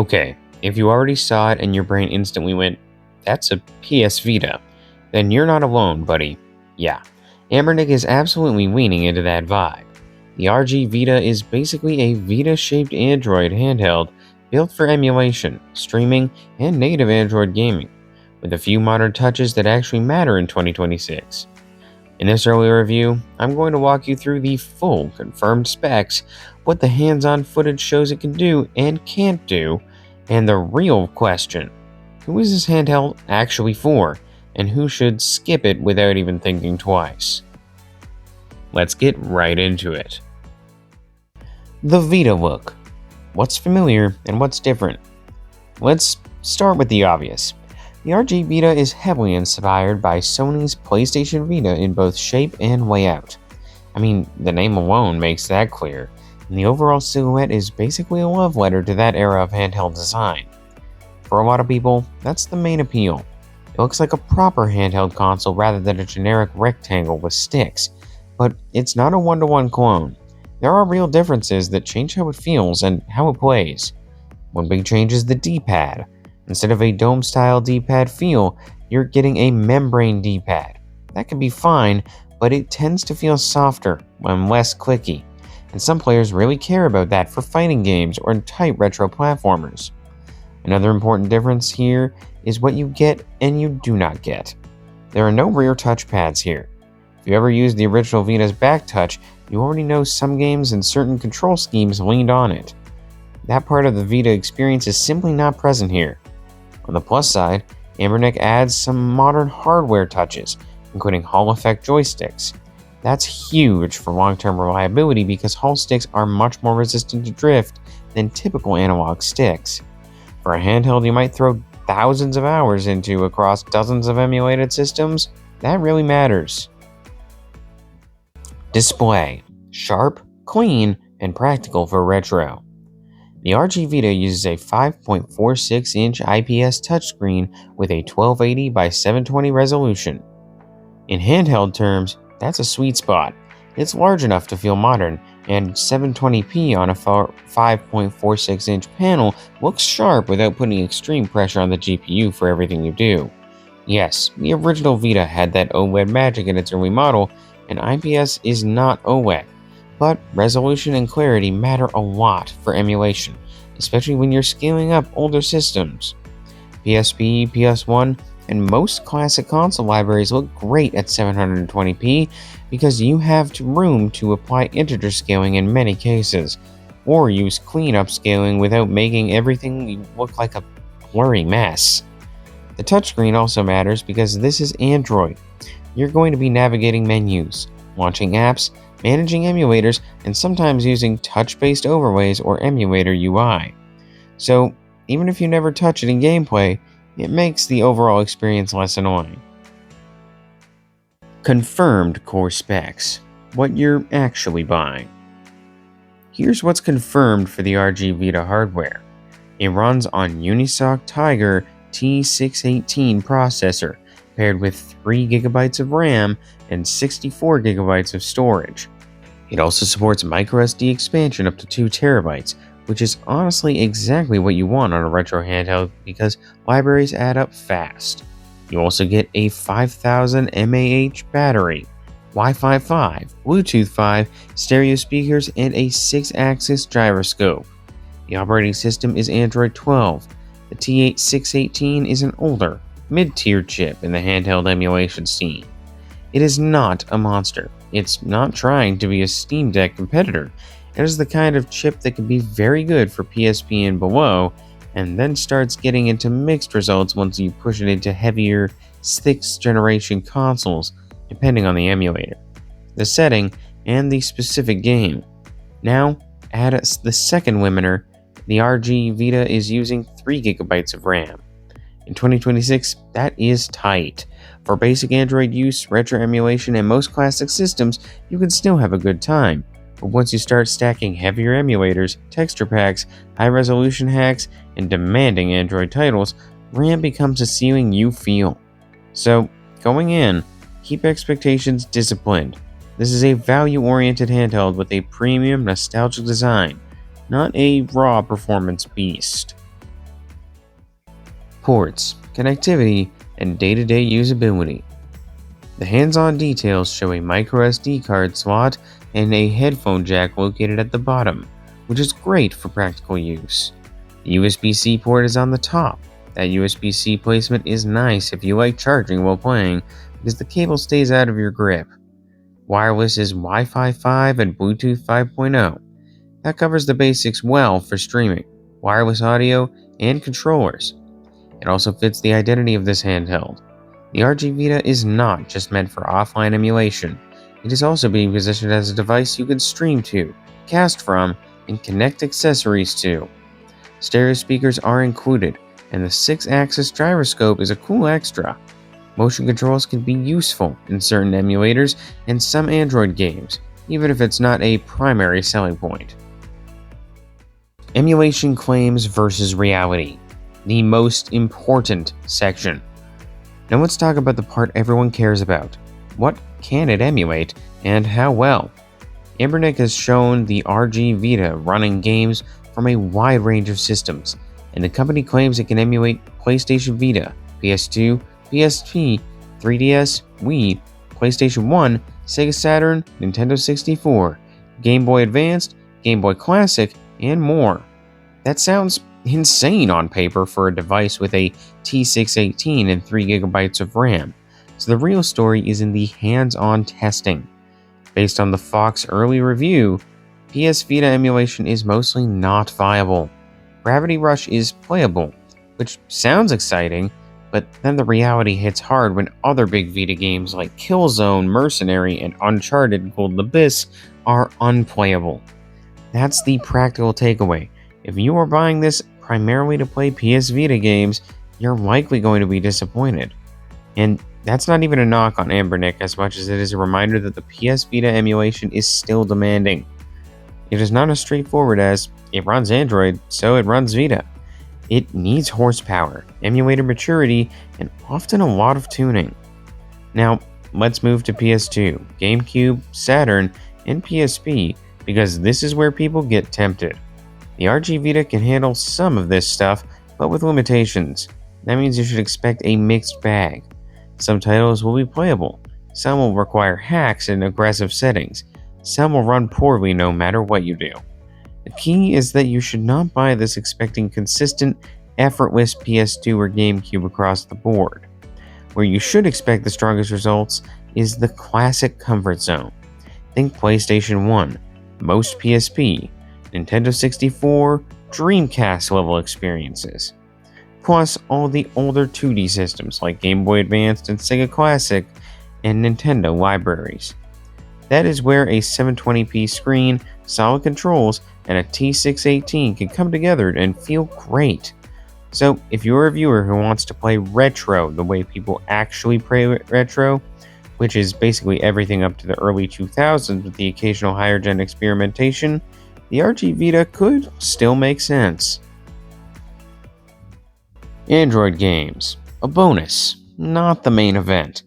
Okay, if you already saw it and your brain instantly went, that's a PS Vita, then you're not alone, buddy. Yeah, Anbernic is absolutely leaning into that vibe. The RG Vita is basically a Vita-shaped Android handheld built for emulation, streaming, and native Android gaming, with a few modern touches that actually matter in 2026. In this early review, I'm going to walk you through the full confirmed specs, what the hands-on footage shows it can do and can't do, and the real question: who is this handheld actually for, and who should skip it without even thinking twice? Let's get right into it. The Vita look. What's familiar and what's different? Let's start with the obvious. The RG Vita is heavily inspired by Sony's PlayStation Vita in both shape and layout. I mean, the name alone makes that clear, and the overall silhouette is basically a love letter to that era of handheld design. For a lot of people, that's the main appeal. It looks like a proper handheld console rather than a generic rectangle with sticks, but it's not a one-to-one clone. There are real differences that change how it feels and how it plays. One big change is the D-pad. Instead of a dome-style D-pad feel, you're getting a membrane D-pad. That can be fine, but it tends to feel softer and less clicky, and some players really care about that for fighting games or in tight retro platformers. Another important difference here is what you get and you do not get. There are no rear touchpads here. If you ever used the original Vita's back touch, you already know some games and certain control schemes leaned on it. That part of the Vita experience is simply not present here. On the plus side, Anbernic adds some modern hardware touches, including Hall effect joysticks. That's huge for long-term reliability because Hall sticks are much more resistant to drift than typical analog sticks. For a handheld you might throw thousands of hours into across dozens of emulated systems, that really matters. Display: sharp, clean, and practical for retro. The RG Vita uses a 5.46-inch IPS touchscreen with a 1280 by 720 resolution. In handheld terms, that's a sweet spot. It's large enough to feel modern, and 720p on a 5.46-inch panel looks sharp without putting extreme pressure on the GPU for everything you do. Yes, the original Vita had that OLED magic in its early model, and IPS is not OLED. But resolution and clarity matter a lot for emulation, especially when you're scaling up older systems. PSP, PS1, and most classic console libraries look great at 720p because you have room to apply integer scaling in many cases, or use clean-up scaling without making everything look like a blurry mess. The touchscreen also matters because this is Android. You're going to be navigating menus, launching apps, managing emulators, and sometimes using touch-based overlays or emulator UI. So, even if you never touch it in gameplay, it makes the overall experience less annoying. Confirmed core specs: what you're actually buying. Here's what's confirmed for the RG Vita hardware. It runs on Unisoc T618 processor, paired with 3 GB of RAM and 64 GB of storage. It also supports microSD expansion up to 2 TB, which is honestly exactly what you want on a retro handheld because libraries add up fast. You also get a 5000 mAh battery, Wi-Fi 5, Bluetooth 5, stereo speakers, and a 6-axis gyroscope. The operating system is Android 12. The T618 is an older, mid-tier chip in the handheld emulation scene. It is not a monster. It's not trying to be a Steam Deck competitor. It is the kind of chip that can be very good for PSP and below, and then starts getting into mixed results once you push it into heavier 6th generation consoles, depending on the emulator, the setting, and the specific game. Now, add the second limiter. The RG Vita is using 3 GB of RAM. In 2026, that is tight. For basic Android use, retro emulation, and most classic systems, you can still have a good time. But once you start stacking heavier emulators, texture packs, high-resolution hacks, and demanding Android titles, RAM becomes a ceiling you feel. So, going in, keep expectations disciplined. This is a value-oriented handheld with a premium, nostalgic design, not a raw performance beast. ports, connectivity, and day-to-day usability. The hands-on details show a microSD card slot and a headphone jack located at the bottom, which is great for practical use. The USB-C port is on the top. That USB-C placement is nice if you like charging while playing because the cable stays out of your grip. Wireless is Wi-Fi 5 and Bluetooth 5.0. That covers the basics well for streaming, wireless audio, and controllers. It also fits the identity of this handheld. The RG Vita is not just meant for offline emulation. It is also being positioned as a device you can stream to, cast from, and connect accessories to. Stereo speakers are included, and the 6-axis gyroscope is a cool extra. Motion controls can be useful in certain emulators and some Android games, even if it's not a primary selling point. Emulation claims versus reality. The most important section. Now let's talk about the part everyone cares about. What can it emulate, and how well? Anbernic has shown the RG Vita running games from a wide range of systems, and the company claims it can emulate PlayStation Vita, PS2, PSP, 3DS, Wii, PlayStation 1, Sega Saturn, Nintendo 64, Game Boy Advanced, Game Boy Classic, and more. That sounds insane on paper for a device with a T618 and 3GB of RAM, so the real story is in the hands-on testing. Based on the Fox early review, PS Vita emulation is mostly not viable. Gravity Rush is playable, which sounds exciting, but then the reality hits hard when other big Vita games like Killzone, Mercenary, and Uncharted Golden Abyss are unplayable. That's the practical takeaway. If you are buying this primarily to play PS Vita games, you're likely going to be disappointed. And that's not even a knock on Anbernic as much as it is a reminder that the PS Vita emulation is still demanding. It is not as straightforward as, it runs Android, so it runs Vita. It needs horsepower, emulator maturity, and often a lot of tuning. Now, let's move to PS2, GameCube, Saturn, and PSP, because this is where people get tempted. The RG Vita can handle some of this stuff, but with limitations. That means you should expect a mixed bag. Some titles will be playable, some will require hacks and aggressive settings, some will run poorly no matter what you do. The key is that you should not buy this expecting consistent, effortless PS2 or GameCube across the board. Where you should expect the strongest results is the classic comfort zone. Think PlayStation 1, most PSP, Nintendo 64, Dreamcast level experiences. Plus all the older 2D systems like Game Boy Advanced and Sega Classic and Nintendo libraries. That is where a 720p screen, solid controls, and a T618 can come together and feel great. So if you're a viewer who wants to play retro the way people actually play retro, which is basically everything up to the early 2000s with the occasional higher gen experimentation, the RG Vita could still make sense. Android games. A bonus, not the main event.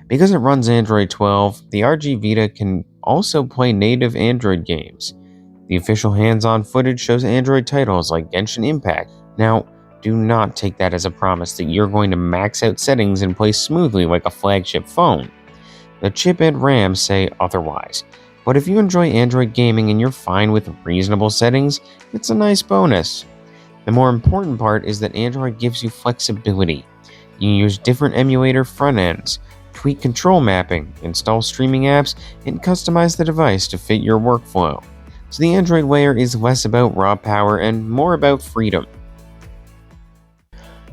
Because it runs Android 12, the RG Vita can also play native Android games. The official hands-on footage shows Android titles like Genshin Impact. Now, do not take that as a promise that you're going to max out settings and play smoothly like a flagship phone. The chip and RAM say otherwise, but if you enjoy Android gaming and you're fine with reasonable settings, it's a nice bonus. The more important part is that Android gives you flexibility. You can use different emulator front ends, tweak control mapping, install streaming apps, and customize the device to fit your workflow. So the Android layer is less about raw power and more about freedom.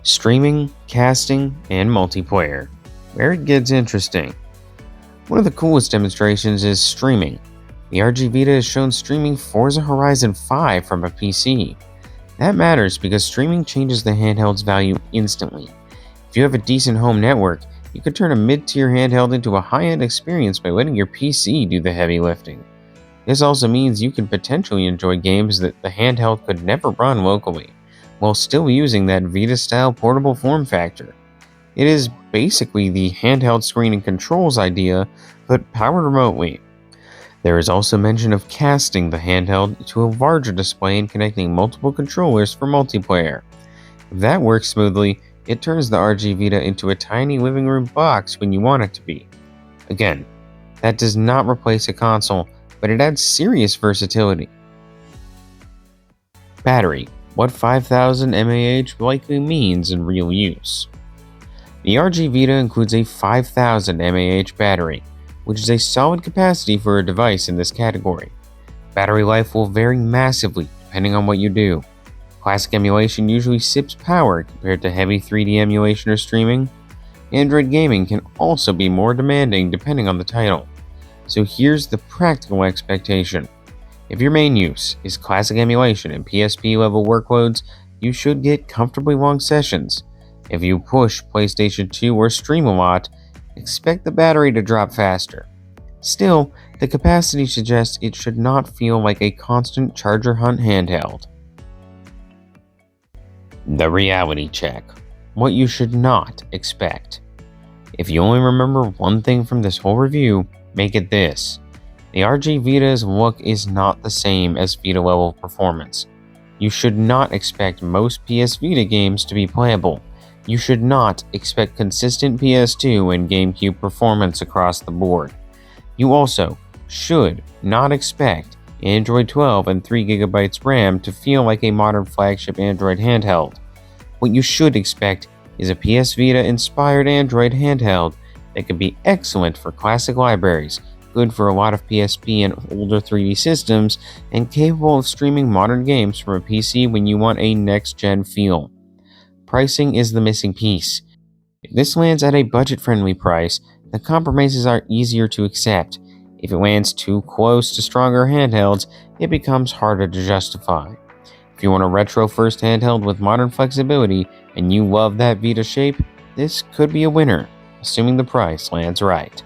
Streaming, casting, and multiplayer. Where it gets interesting. One of the coolest demonstrations is streaming. The RG Vita has shown streaming Forza Horizon 5 from a PC. That matters because streaming changes the handheld's value instantly. If you have a decent home network, you could turn a mid-tier handheld into a high-end experience by letting your PC do the heavy lifting. This also means you can potentially enjoy games that the handheld could never run locally, while still using that Vita-style portable form factor. It is basically the handheld screen and controls idea, but powered remotely. There is also mention of casting the handheld to a larger display and connecting multiple controllers for multiplayer. If that works smoothly, it turns the RG Vita into a tiny living room box when you want it to be. Again, that does not replace a console, but it adds serious versatility. Battery: what 5000 mAh likely means in real use. The RG Vita includes a 5000 mAh battery, which is a solid capacity for a device in this category. Battery life will vary massively depending on what you do. Classic emulation usually sips power compared to heavy 3D emulation or streaming. Android gaming can also be more demanding depending on the title. So here's the practical expectation. If your main use is classic emulation and PSP level workloads, you should get comfortably long sessions. If you push PlayStation 2 or stream a lot, expect the battery to drop faster. Still, the capacity suggests it should not feel like a constant charger hunt handheld. The reality check: what you should not expect. If you only remember one thing from this whole review, make it this. The RG Vita's look is not the same as Vita level performance. You should not expect most PS Vita games to be playable. You should not expect consistent PS2 and GameCube performance across the board. You also should not expect Android 12 and 3GB RAM to feel like a modern flagship Android handheld. What you should expect is a PS Vita-inspired Android handheld that could be excellent for classic libraries, good for a lot of PSP and older 3D systems, and capable of streaming modern games from a PC when you want a next-gen feel. Pricing is the missing piece. If this lands at a budget-friendly price, the compromises are easier to accept. If it lands too close to stronger handhelds, it becomes harder to justify. If you want a retro-first handheld with modern flexibility and you love that Vita shape, this could be a winner, assuming the price lands right.